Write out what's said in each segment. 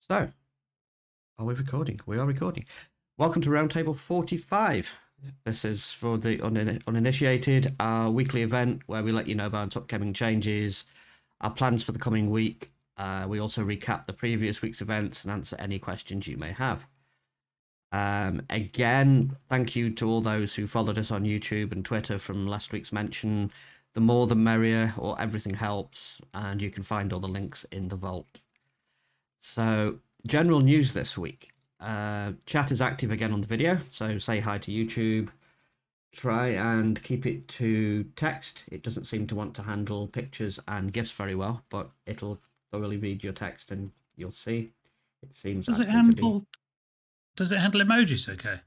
So, are we recording? We are recording. Welcome to Roundtable 45. This is for the uninitiated, our weekly event where we let you know about upcoming changes, our plans for the coming week. We also recap the previous week's events and answer any questions you may have. Again, thank you to all those who followed us on YouTube and Twitter from last week's mention. The more the merrier, or everything helps, and you can find all the links in the vault. So, general news this week. Chat is active again on the video, so say hi to YouTube. Try and keep it to text. It doesn't seem to want to handle pictures and GIFs very well, but it'll thoroughly read your text and you'll see. It seems Does it actually to handle? Does it handle emojis? Okay.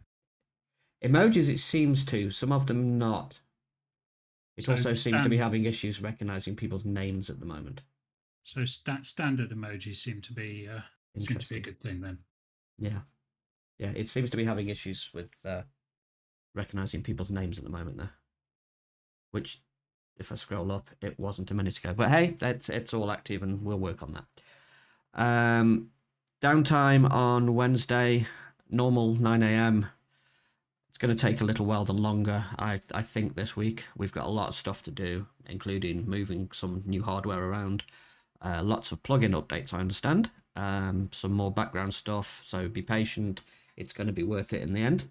be. Emojis, it seems to. Some of them not. It So also seems to be having issues recognizing people's names at the moment. So standard emojis seem to be a good thing then. Yeah, it seems to be having issues with recognizing people's names at the moment there. Which, if I scroll up, it wasn't a minute ago. But hey, it's all active and we'll work on that. Downtime on Wednesday, normal 9 a.m. It's going to take a little while longer, I think, this week. We've got a lot of stuff to do, including moving some new hardware around. Lots of plugin updates, I understand. Some more background stuff, so be patient. It's going to be worth it in the end.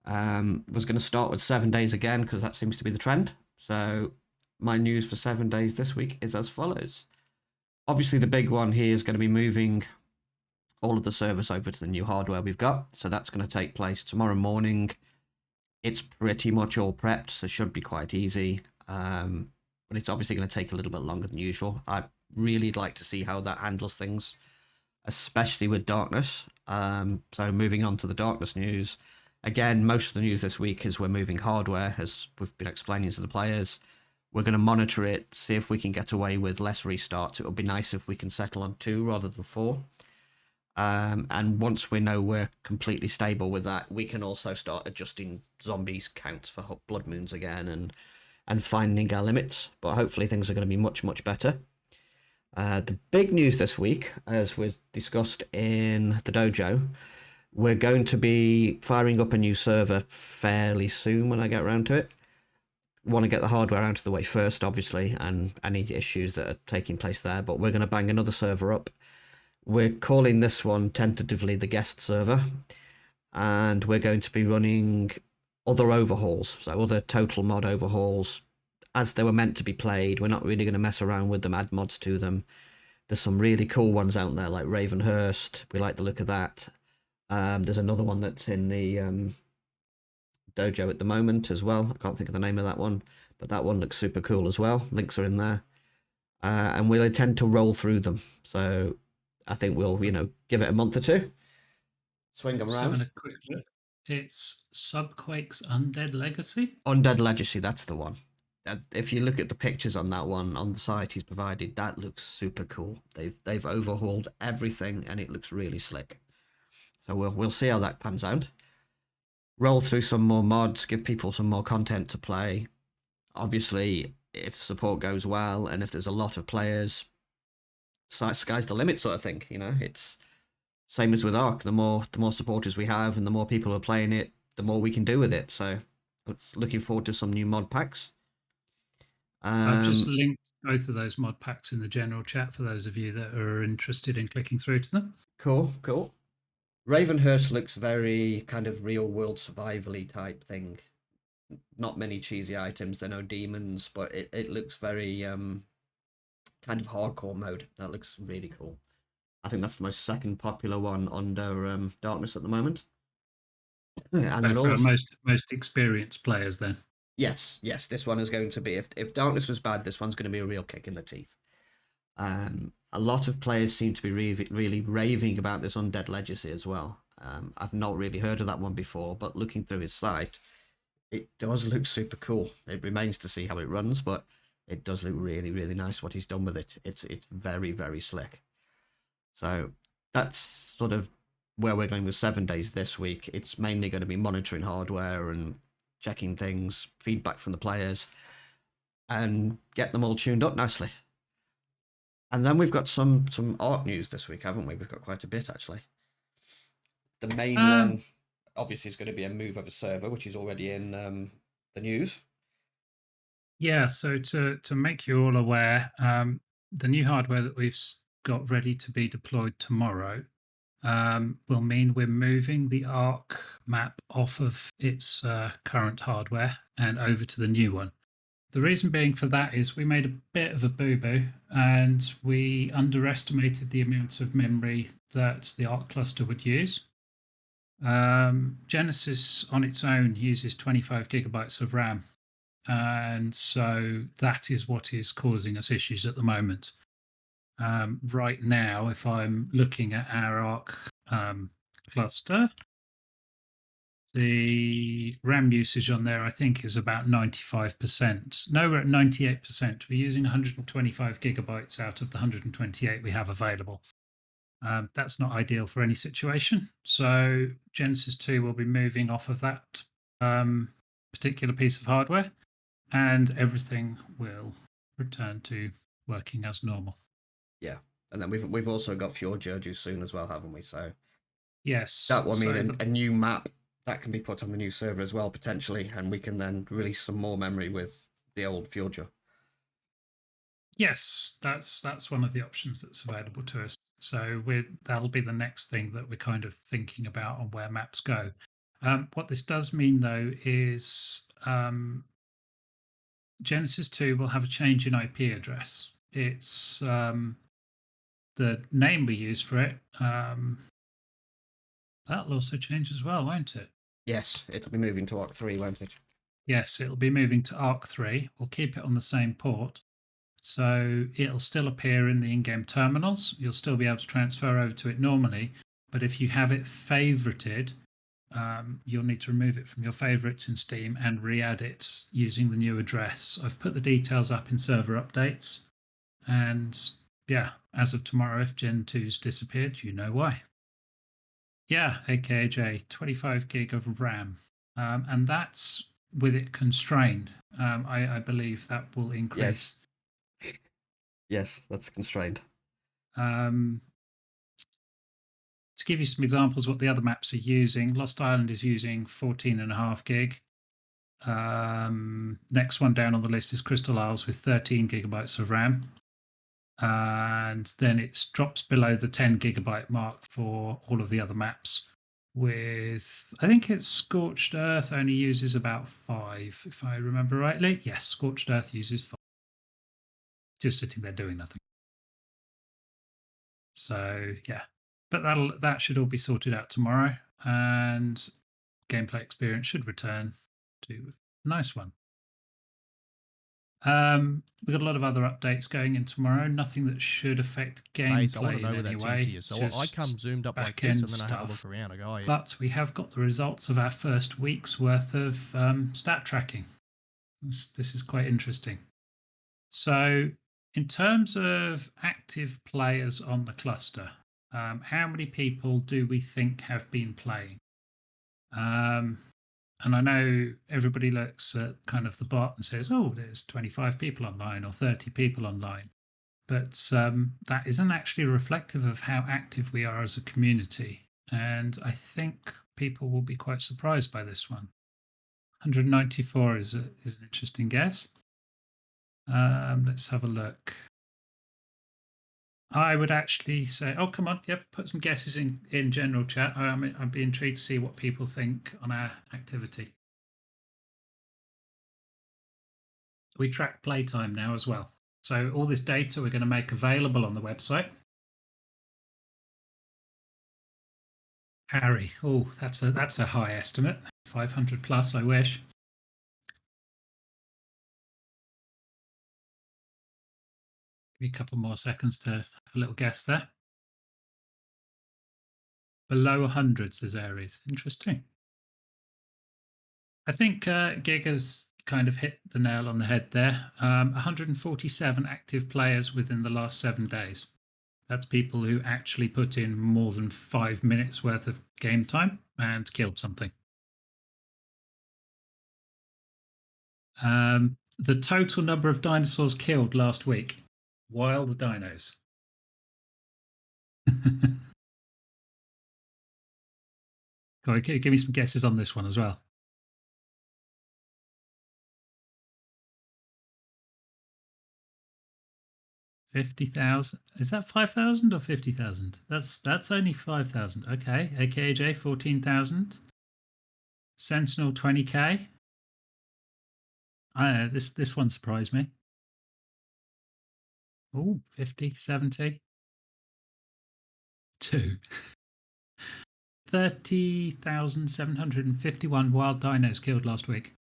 Was going to start with 7 days again, because that seems to be the trend. So my news for 7 days this week is as follows. Obviously, the big one here is going to be moving all of the servers over to the new hardware we've got. So that's going to take place tomorrow morning. It's pretty much all prepped, so it should be quite easy. But it's obviously going to take a little bit longer than usual. I'd really like to see how that handles things, especially with darkness. So moving on to the darkness news. Again, most of the news this week is we're moving hardware, as we've been explaining to the players. We're going to monitor it, see if we can get away with less restarts. It would be nice if we can settle on 2 rather than 4. And once we know we're completely stable with that, we can also start adjusting zombies counts for blood moons again and finding our limits. But hopefully things are going to be much, much better. The big news this week, as was discussed in the dojo, we're going to be firing up a new server fairly soon when I get around to it. Want to get the hardware out of the way first, obviously, and any issues that are taking place there, but we're going to bang another server up. We're calling this one tentatively the guest server, and we're going to be running other overhauls, so other total mod overhauls as they were meant to be played. We're not really going to mess around with them, add mods to them. There's some really cool ones out there like Ravenhurst. We like the look of that. There's another one that's in the dojo at the moment as well. I can't think of the name of that one, but that one looks super cool as well. Links are in there. And we'll intend to roll through them. So I think we'll, give it a month or two. Swing them around. Having a quick look. It's Subquake's Undead Legacy? Undead Legacy, that's the one. If you look at the pictures on that one on the site he's provided, that looks super cool. They've overhauled everything and it looks really slick. So we'll see how that pans out. Roll through some more mods, give people some more content to play. Obviously, if support goes well and if there's a lot of players, sky's the limit sort of thing. It's same as with Ark. The more supporters we have and the more people are playing it, the more we can do with it. So it's looking forward to some new mod packs. I've just linked both of those mod packs in the general chat for those of you that are interested in clicking through to them. Cool. Ravenhurst looks very kind of real world survival-y type thing. Not many cheesy items, there are no demons, but it looks very kind of hardcore mode. That looks really cool. I think that's my second popular one under Darkness at the moment. And then for most experienced players then. Yes, this one is going to be, if Darkness was bad, this one's going to be a real kick in the teeth. A lot of players seem to be really raving about this Undead Legacy as well. I've not really heard of that one before, but looking through his site, it does look super cool. It remains to see how it runs, but it does look really, really nice what he's done with it. It's very, very slick. So that's sort of where we're going with 7 days this week. It's mainly going to be monitoring hardware and checking things, feedback from the players, and get them all tuned up nicely. And then we've got some art news this week, haven't we? We've got quite a bit actually. The main Um, one, obviously, is going to be a move of a server, which is already in the news. yeah, so to make you all aware, the new hardware that we've got ready to be deployed tomorrow will mean we're moving the Arc map off of its current hardware and over to the new one. The reason being for that is we made a bit of a boo-boo and we underestimated the amount of memory that the Arc cluster would use. Genesis on its own uses 25 gigabytes of RAM, and so that is what is causing us issues at the moment. Right now, if I'm looking at our Arc cluster, the RAM usage on there, I think, is about 95%. No, we're at 98%. We're using 125 gigabytes out of the 128 we have available. That's not ideal for any situation. So Genesis 2 will be moving off of that particular piece of hardware, and everything will return to working as normal. Yeah, and then we've also got Fjord due soon as well, haven't we? So Yes. that will So mean a new map that can be put on the new server as well potentially, and we can then release some more memory with the old Fjord. yes, that's one of the options that's available to us. So that'll be the next thing that we're kind of thinking about on where maps go. What this does mean, though, is Genesis 2 will have a change in IP address. It's the name we use for it. That'll also change as well, won't it? Yes, it'll be moving to Arc 3, won't it? Yes, it'll be moving to Arc 3. We'll keep it on the same port. So it'll still appear in the in-game terminals. You'll still be able to transfer over to it normally. But if you have it favorited, you'll need to remove it from your favorites in Steam and re-add it using the new address. I've put the details up in server updates. And yeah, as of tomorrow, if Gen 2's disappeared, you know why. Yeah, AKJ, 25 gig of RAM. And that's with it constrained. I believe that will increase. Yes. Yes, that's constrained. To give you some examples, what the other maps are using, Lost Island is using 14.5 gig. Next one down on the list is Crystal Isles with 13 gigabytes of RAM. And then it drops below the 10 gigabyte mark for all of the other maps. With, I think it's Scorched Earth only uses about 5, if I remember rightly. Yes, Scorched Earth uses 5. Just sitting there doing nothing. So yeah, but that should all be sorted out tomorrow, and gameplay experience should return to a nice one. We've got a lot of other updates going in tomorrow. Nothing that should affect gameplay Mate, I want to know in where any that way. TC is. So I come zoomed up like this, and then I have a look around. I go, oh, yeah. But we have got the results of our first week's worth of stat tracking. This is quite interesting. So, in terms of active players on the cluster, how many people do we think have been playing? And I know everybody looks at kind of the bot and says, oh, there's 25 people online or 30 people online. But that isn't actually reflective of how active we are as a community. And I think people will be quite surprised by this one. 194 is an interesting guess. Let's have a look. I would actually say, oh, come on, yep, put some guesses in general chat. I'd be intrigued to see what people think on our activity. We track playtime now as well. So all this data we're going to make available on the website. Harry, oh, that's a high estimate. 500 plus, I wish. Give me a couple more seconds to have a little guess there. Below 100, says Aries. Interesting. I think Giga's kind of hit the nail on the head there. 147 active players within the last 7 days. That's people who actually put in more than 5 minutes worth of game time and killed something. The total number of dinosaurs killed last week. Wild dinos. Go on, give me some guesses on this one as well. 50,000. Is that 5,000 or 50,000? That's only 5,000. Okay. AKJ 14,000. Sentinel 20k. This one surprised me. Oh, 50, 70. 2. 30,751 wild dinos killed last week.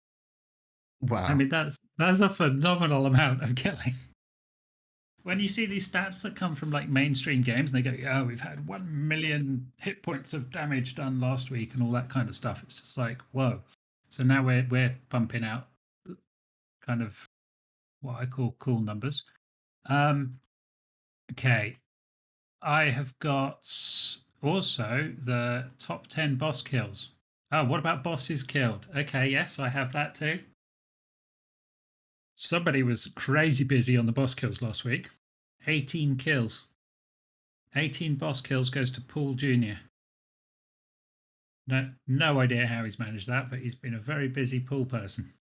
Wow. I mean, that's a phenomenal amount of killing. When you see these stats that come from like mainstream games and they go, oh, we've had 1 million hit points of damage done last week and all that kind of stuff, it's just like, whoa. So now we're pumping out kind of what I call cool numbers. Okay. I have got also the top 10 boss kills. Oh, what about bosses killed? Okay, yes, I have that too. Somebody was crazy busy on the boss kills last week. 18 kills. 18 boss kills goes to Paul Jr. No idea how he's managed that, but he's been a very busy pool person.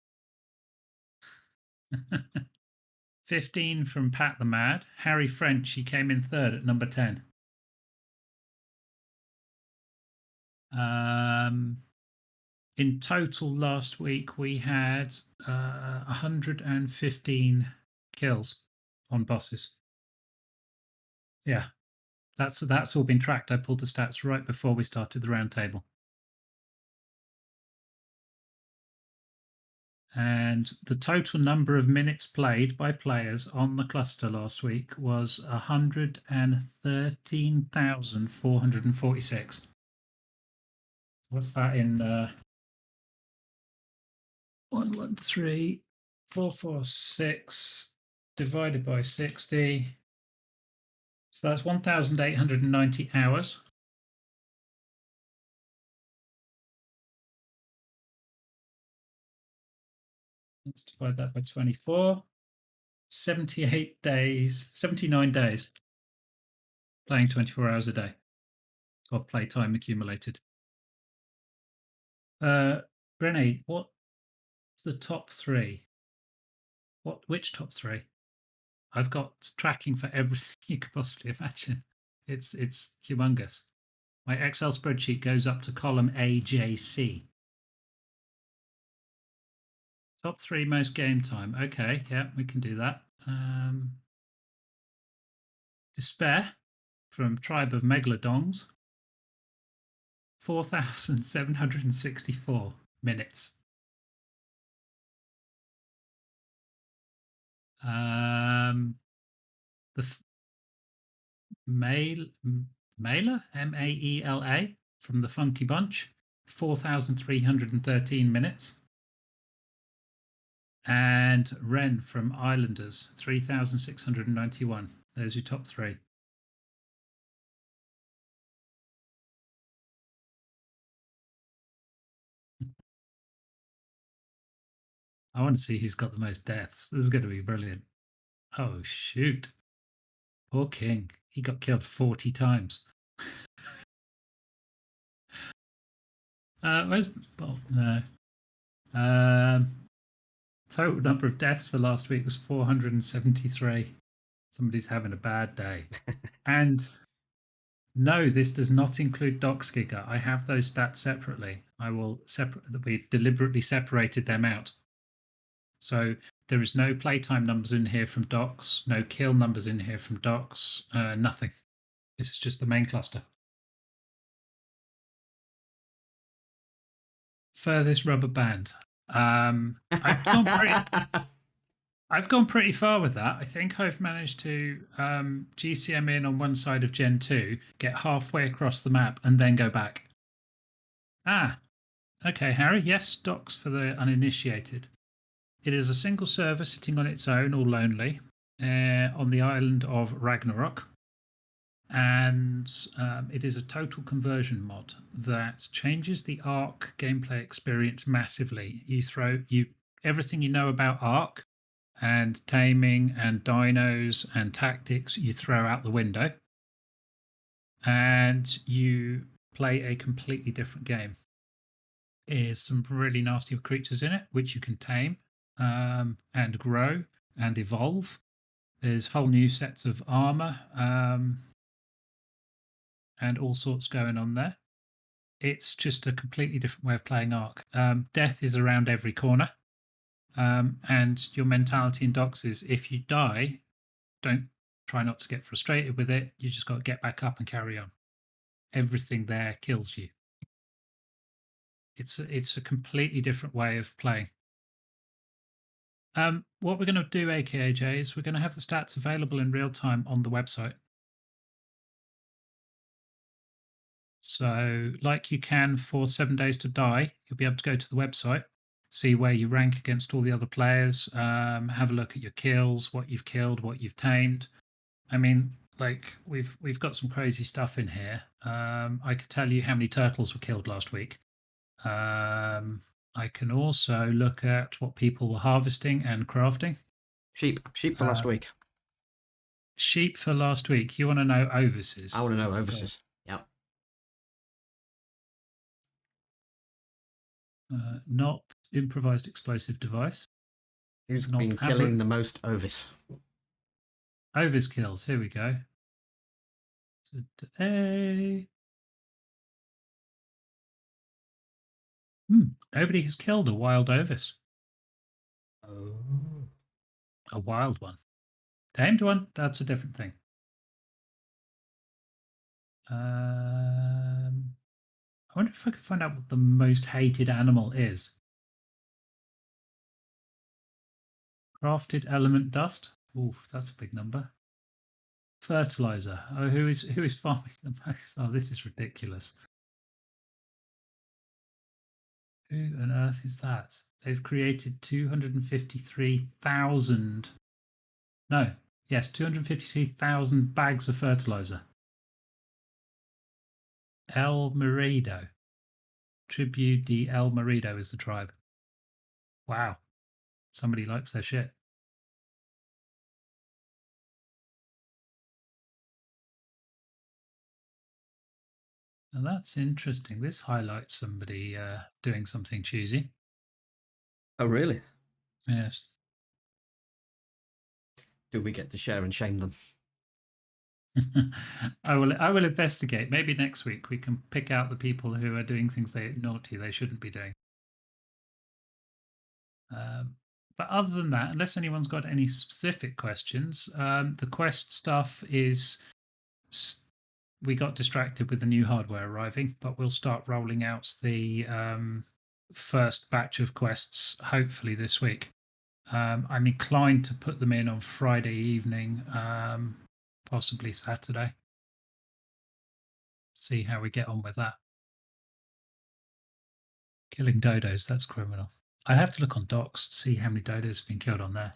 15 from Pat the Mad. Harry French, he came in third at number 10. In total last week, we had 115 kills on bosses. Yeah, that's all been tracked. I pulled the stats right before we started the roundtable. And the total number of minutes played by players on the cluster last week was 113,446. What's that in 113,446 divided by 60? So that's 1,890 hours. Let's divide that by 24. 78 days, 79 days playing 24 hours a day of playtime accumulated. Renee, what's the top 3? Which top 3? I've got tracking for everything you could possibly imagine. It's humongous. My Excel spreadsheet goes up to column AJC. Top 3 most game time. Okay, yeah, we can do that. Despair from Tribe of Megalodons. 4,764 minutes. The Maela, M-A-E-L-A, from the Funky Bunch, 4,313 minutes. And Ren from Islanders, 3,691. There's your top 3. I want to see who's got the most deaths. This is going to be brilliant. Oh, shoot. Poor King. He got killed 40 times. Where's Bob? No. Total number of deaths for last week was 473. Somebody's having a bad day. And no, this does not include Doxgiga. I have those stats separately. We deliberately separated them out. So there is no playtime numbers in here from Docs, no kill numbers in here from Docs, nothing. This is just the main cluster. Furthest rubber band. I've gone pretty far with that. I think I've managed to GCM in on one side of Gen 2, get halfway across the map, and then go back. Ah, okay, Harry. Yes, Docs for the uninitiated. It is a single server sitting on its own or lonely on the island of Ragnarok. And it is a total conversion mod that changes the Ark gameplay experience massively. You throw everything you know about Ark and taming and dinos and tactics, you throw out the window. and you play a completely different game. There's some really nasty creatures in it, which you can tame and grow and evolve. There's whole new sets of armor and all sorts going on there. It's just a completely different way of playing Ark. Death is around every corner. And your mentality in Docs is if you die, don't try not to get frustrated with it. You just got to get back up and carry on. Everything there kills you. It's a completely different way of playing. What we're going to do, AKAJ, is we're going to have the stats available in real time on the website. So, like you can for 7 Days to Die, you'll be able to go to the website, see where you rank against all the other players, have a look at your kills, what you've killed, what you've tamed. I mean, like we've got some crazy stuff in here. I could tell you how many turtles were killed last week. I can also look at what people were harvesting and crafting. Sheep for last week. Sheep for last week. You want to know Ovis's? I want to know Ovis's. Yeah. Not improvised explosive device. Who's been killing the most Ovis? Ovis kills. Here we go. Today. Nobody has killed a wild Ovis. Oh. A wild one. Tamed one, that's a different thing. I wonder if I could find out what the most hated animal is. Crafted element dust. Oof, that's a big number. Fertilizer. Oh, who is farming the most? Oh, this is ridiculous. Who on earth is that? They've created 253,000. No, yes, 253,000 bags of fertilizer. El Marido. Tribu de El Marido is the tribe. Wow. Somebody likes their shit. Now that's interesting. This highlights somebody doing something cheesy. Oh, really? Yes. Do we get to share and shame them? I will investigate. Maybe next week we can pick out the people who are doing things naughty they shouldn't be doing. But other than that, unless anyone's got any specific questions, the quest stuff is we got distracted with the new hardware arriving, but we'll start rolling out the first batch of quests hopefully this week. I'm inclined to put them in on Friday evening, possibly Saturday. See how we get on with that. Killing dodos, that's criminal. I'd have to look on docs to see how many dodos have been killed on there.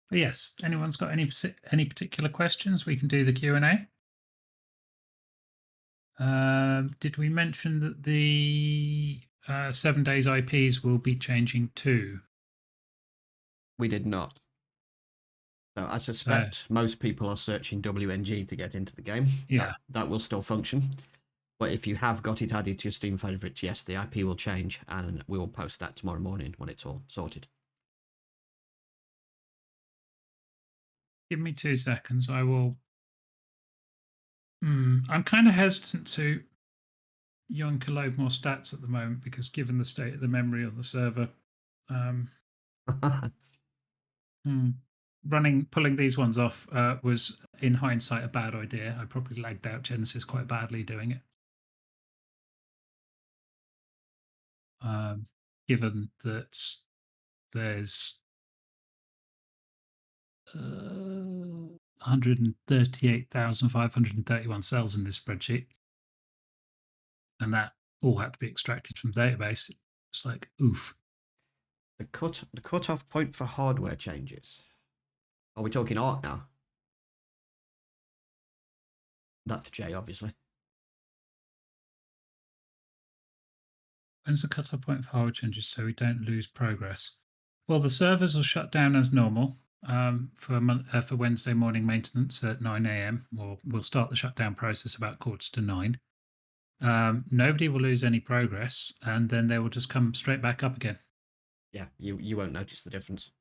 But yes, anyone's got any particular questions, we can do the Q&A. Did we mention that the 7 Days IPs will be changing too? We did not. So I suspect most people are searching WNG to get into the game. Yeah. That will still function. But if you have got it added to your Steam favourites, yes, the IP will change, and we will post that tomorrow morning when it's all sorted. Give me 2 seconds. I will. I'm kind of hesitant to load more stats at the moment because, given the state of the memory of the server, pulling these ones off was, in hindsight, a bad idea. I probably lagged out Genesis quite badly doing it. Given that there's 138,531 cells in this spreadsheet, and that all had to be extracted from the database. It's like, oof. The cut-off point for hardware changes. Are we talking Ark now? That's J, obviously. When's the cut-off point for hardware changes so we don't lose progress? Well, the servers will shut down as normal. for Wednesday morning maintenance at 9 a.m. We'll start the shutdown process about 8:45. Nobody will lose any progress, and then they will just come straight back up again. Yeah, you won't notice the difference.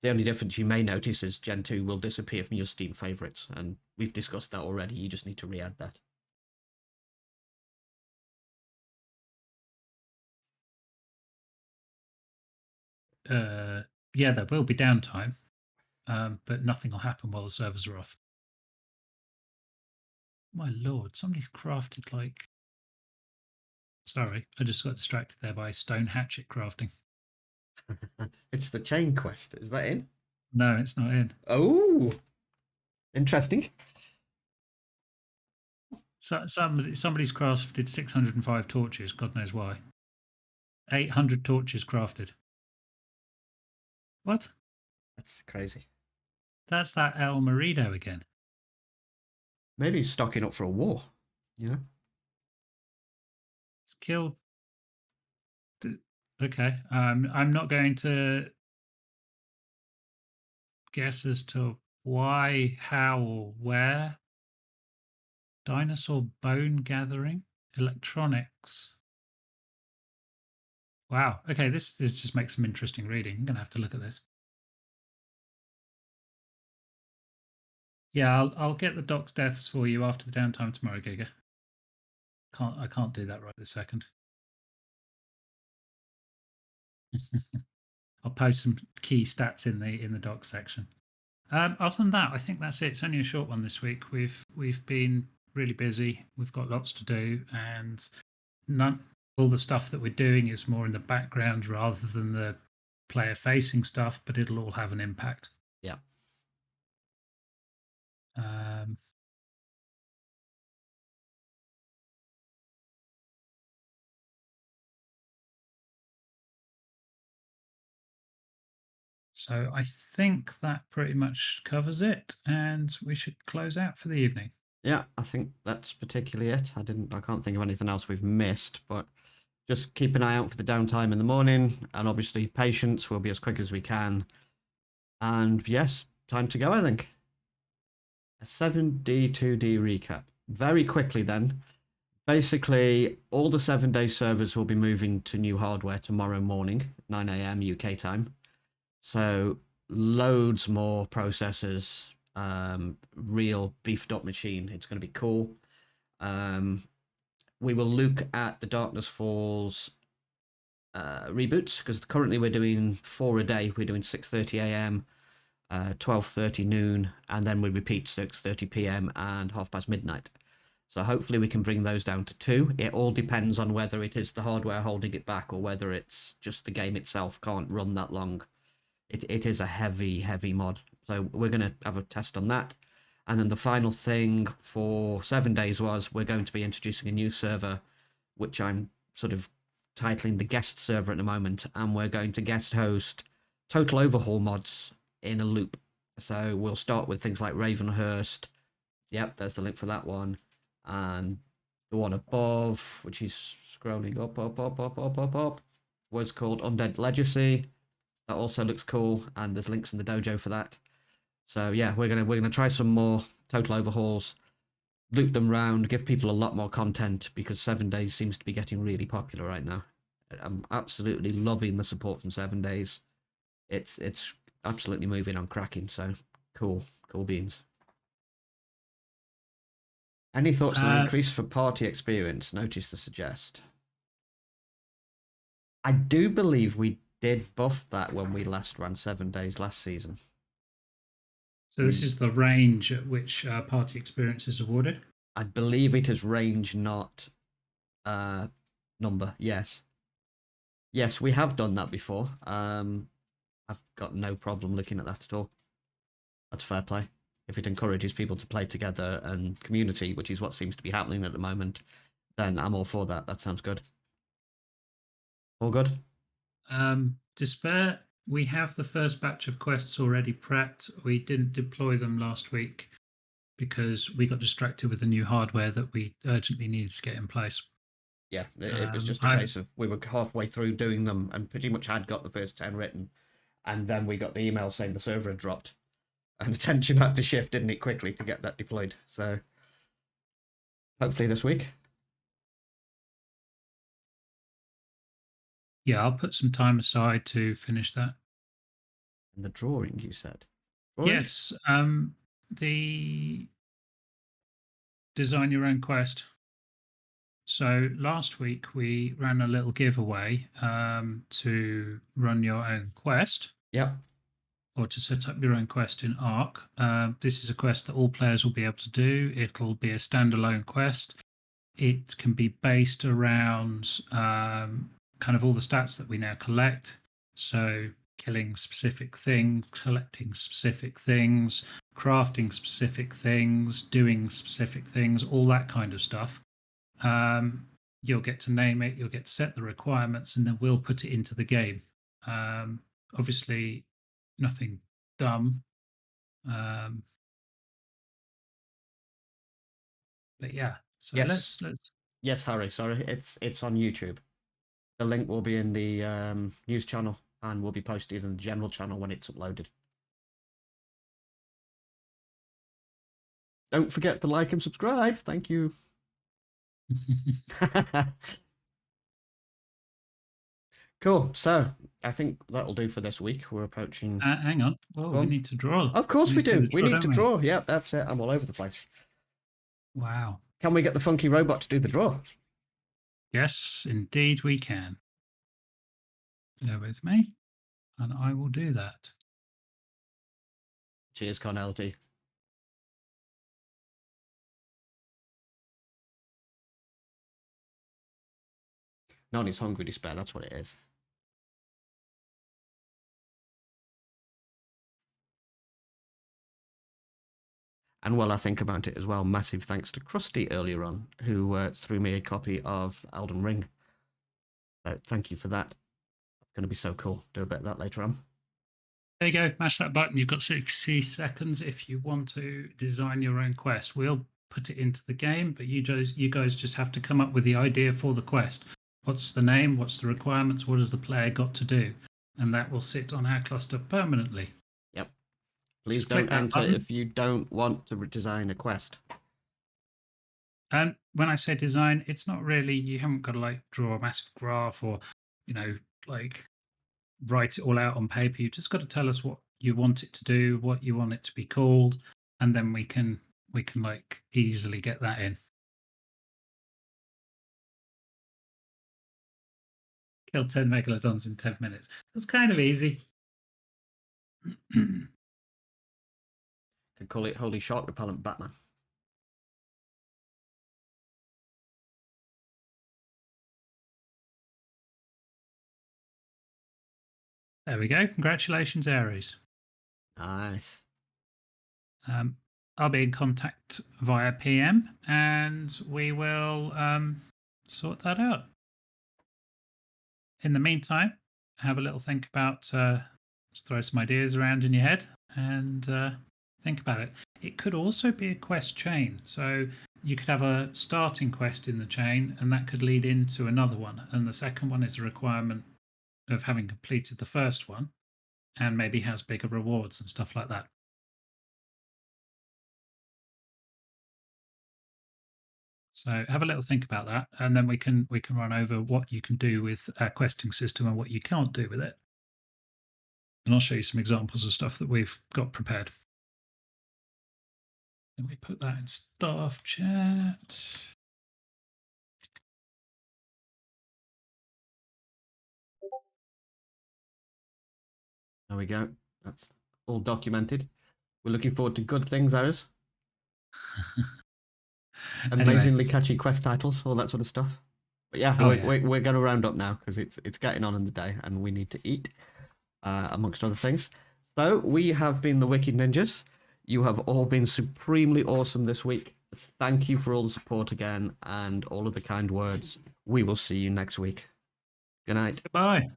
The only difference you may notice is Gen 2 will disappear from your Steam favourites, and we've discussed that already. You just need to re-add that. Yeah, there will be downtime, but nothing will happen while the servers are off. My lord, somebody's crafted like... Sorry, I just got distracted there by stone hatchet crafting. It's the chain quest. Is that in? No, it's not in. Oh, interesting. So somebody's crafted 605 torches. God knows why. 800 torches crafted. What? That's crazy. That's that El Marido again. Maybe he's stocking up for a war. You know. It's killed. Okay. I'm not going to guess as to why, how, or where. Dinosaur bone gathering, electronics. Wow. Okay, this just makes some interesting reading. I'm gonna have to look at this. Yeah, I'll get the doc's deaths for you after the downtime tomorrow, Giga. I can't do that right this second. I'll post some key stats in the doc section. Other than that, I think that's it. It's only a short one this week. We've been really busy. We've got lots to do, and all the stuff that we're doing is more in the background rather than the player-facing stuff. But it'll all have an impact. Yeah. So I think that pretty much covers it, and we should close out for the evening. Yeah, I think that's particularly it. I can't think of anything else we've missed, but just keep an eye out for the downtime in the morning, and obviously patience. We'll be as quick as we can. And yes, time to go, I think. A 7D 2D recap. Very quickly then. Basically, all the 7-day servers will be moving to new hardware tomorrow morning, 9 a.m. UK time. So loads more processors, real beefed up machine. It's going to be cool. We will look at the Darkness Falls reboots, because currently we're doing 4 a day. We're doing 6:30 a.m., 12:30 noon, and then we repeat 6:30 p.m. and midnight. So hopefully we can bring those down to 2. It all depends on whether it is the hardware holding it back or whether it's just the game itself can't run that long. It is a heavy mod. So we're going to have a test on that. And then the final thing for 7 days was we're going to be introducing a new server, which I'm sort of titling the guest server at the moment. And we're going to guest host Total Overhaul mods in a loop. So we'll start with things like Ravenhurst. Yep, there's the link for that one. And the one above, which is scrolling up, was called Undead Legacy. That also looks cool, and there's links in the dojo for that. So yeah, we're gonna try some more Total Overhauls, loop them round, give people a lot more content, because 7 days seems to be getting really popular right now. I'm absolutely loving the support from 7 days. It's absolutely moving on, cracking. So cool beans. Any thoughts on an increase for party experience? Notice to suggest. I do believe we did buff that when we last ran 7 days last season. So this is the range at which party experience is awarded? I believe it is range, not number. Yes, we have done that before. I've got no problem looking at that at all. That's fair play. If it encourages people to play together and community, which is what seems to be happening at the moment, then I'm all for that. That sounds good. All good? Despair, we have the first batch of quests already prepped. We didn't deploy them last week because we got distracted with the new hardware that we urgently needed to get in place. Yeah, it was just a case of we were halfway through doing them and pretty much had got the first 10 written. and then we got the email saying the server had dropped, and attention had to shift, didn't it, quickly to get that deployed. So hopefully this week. Yeah, I'll put some time aside to finish that. And the drawing, you said? Drawing? Yes, the design your own quest. So last week we ran a little giveaway to run your own quest. Yep. Or to set up your own quest in Arc. This is a quest that all players will be able to do. It'll be a standalone quest. It can be based around kind of all the stats that we now collect. So killing specific things, collecting specific things, crafting specific things, doing specific things, all that kind of stuff. You'll get to name it, you'll get to set the requirements, and then we'll put it into the game. Obviously, nothing dumb. But yeah, so Yes. let's. Yes, Harry. Sorry, it's on YouTube. The link will be in the news channel and will be posted in the general channel when it's uploaded. Don't forget to like and subscribe. Thank you. Cool. So I think that'll do for this week. We're approaching. Hang on. Oh, we need to draw. Of course we do. We need to draw. We? Yeah, that's it. I'm all over the place. Wow. Can we get the funky robot to do the draw? Yes, indeed we can. Bear with me, and I will do that. Cheers, Cornelty. Nani's hungry despair, that's what it is. And while I think about it as well, massive thanks to Krusty earlier on, who threw me a copy of Elden Ring. So thank you for that. It's going to be so cool. Do a bit of that later on. There you go. Mash that button. You've got 60 seconds if you want to design your own quest. We'll put it into the game, but you guys just have to come up with the idea for the quest. What's the name? What's the requirements? What has the player got to do? And that will sit on our cluster permanently. Yep. Please don't enter if you don't want to design a quest. And when I say design, it's not really, you haven't got to like draw a massive graph or, like write it all out on paper. You've just got to tell us what you want it to do, what you want it to be called, and then we can like easily get that in. Kill 10 megalodons in 10 minutes. That's kind of easy. Could call it Holy Shark Repellent Batman. There we go. Congratulations, Aries. Nice. I'll be in contact via PM and we will sort that out. In the meantime, have a little think about, just throw some ideas around in your head and think about it. It could also be a quest chain. So you could have a starting quest in the chain and that could lead into another one. And the second one is a requirement of having completed the first one and maybe has bigger rewards and stuff like that. So have a little think about that, and then we can run over what you can do with our questing system and what you can't do with it. And I'll show you some examples of stuff that we've got prepared. Let me put that in staff chat. There we go. That's all documented. We're looking forward to good things, Aris. Amazingly catchy quest titles, all that sort of stuff. But yeah, we're going to round up now because it's getting on in the day and we need to eat, amongst other things. So we have been the Wicked Ninjas. You have all been supremely awesome this week. Thank you for all the support again and all of the kind words. We will see you next week. Good night. Goodbye.